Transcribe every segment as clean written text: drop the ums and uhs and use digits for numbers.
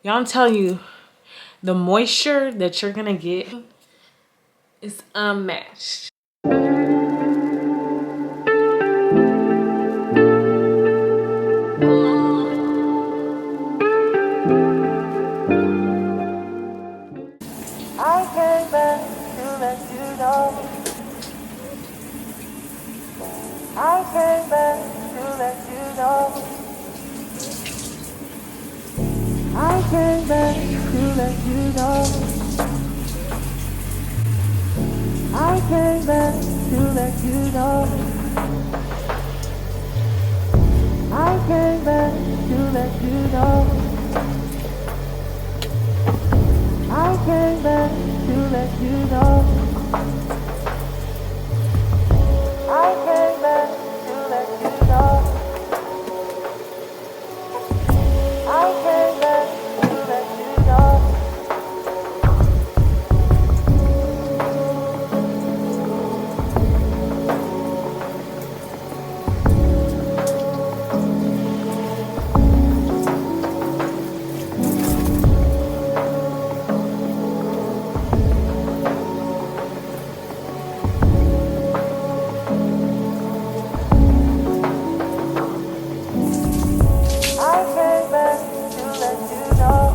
Y'all, I'm telling you, the moisture that you're gonna get is unmatched. I came back to let you know. I came back to let you know. I came back to let you know. I came back to let you know. I came back to let you know. I came back to let you know. I came back to let you know. I came back to let you know. I came back to let you know. I came back to let you know.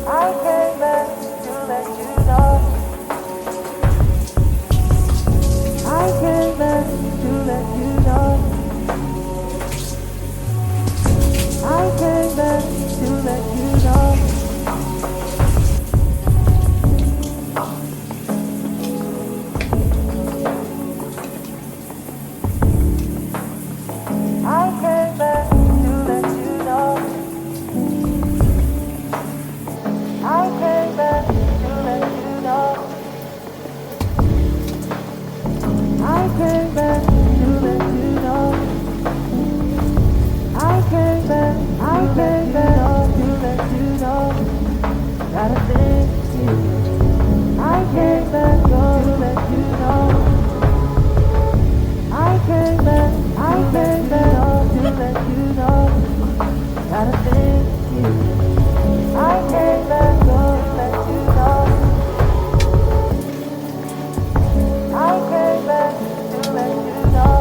I came back to let you know. I came back to let you know. I came back to let you know. I came back to let you know. I came back to let you know. I came back to let you know. Gotta thank you. I came back to let you know. I came back to let you know. Gotta thank you. I came back to let you know. I came back to let you know.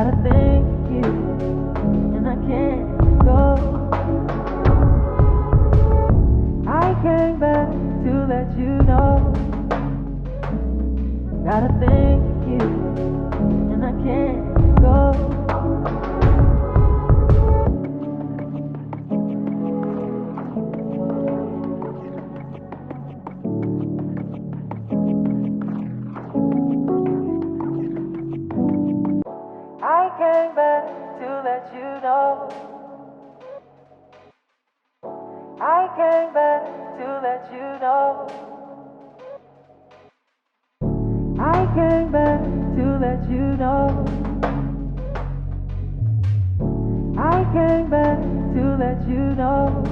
Gotta thank you, and I can't go. I came back to let you know. Gotta thank you, and I can't go. I came back to let you know. I came back to let you know. I came back to let you know. I came back to let you know.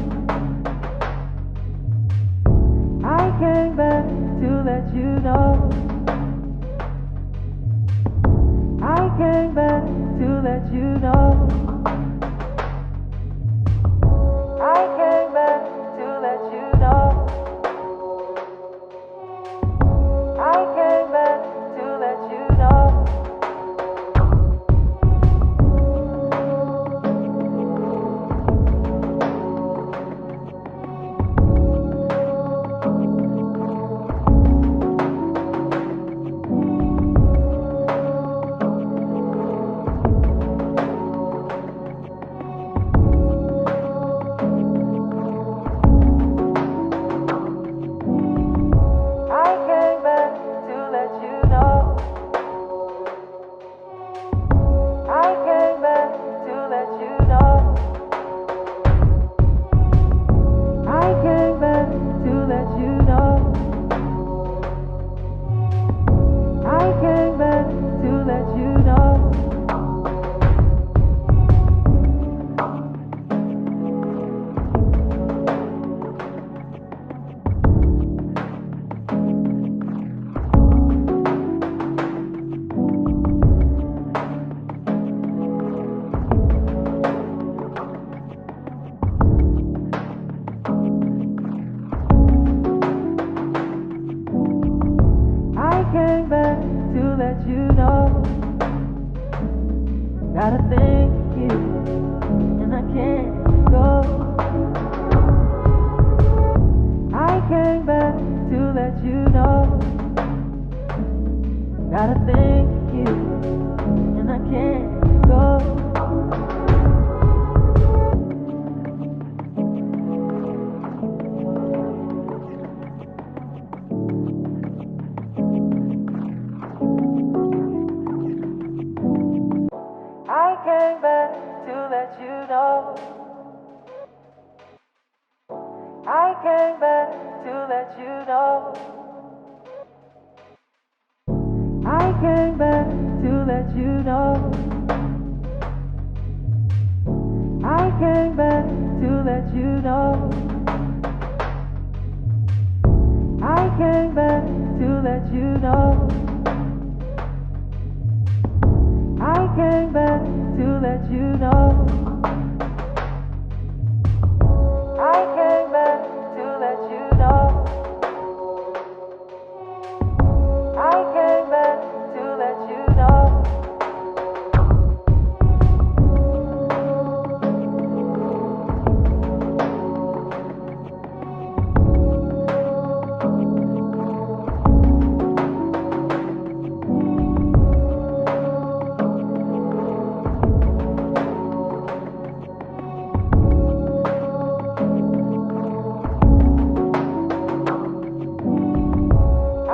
I came back to let you know. I came back to let you know. I came back to let you know. I came back to let you know. Gotta thank you, and I can't go. I came back to let you know. Gotta thank you, and I can't go. I came back to let you know. I came back to let you know. I came back to let you know. I came back to let you know. I came back to let you know. I came back to let you know. I came back to let you know.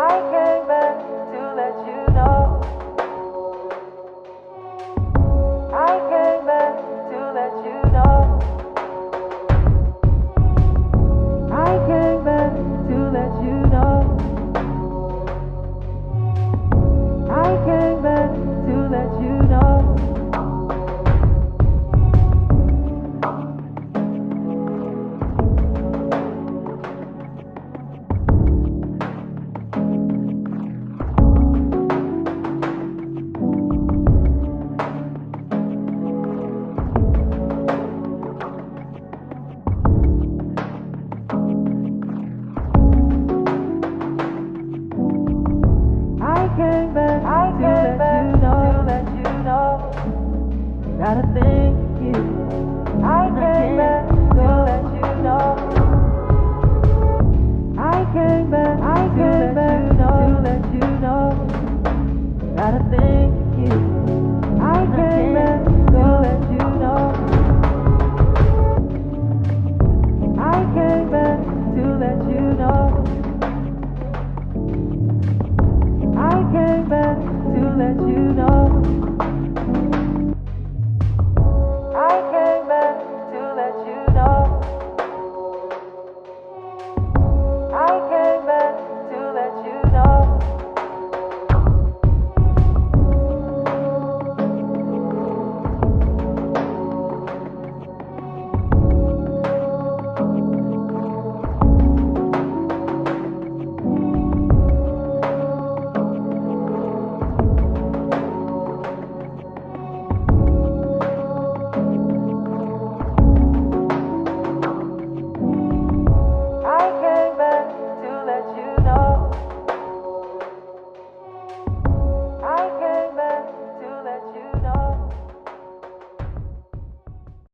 I came back to let you know. I came back to let you know.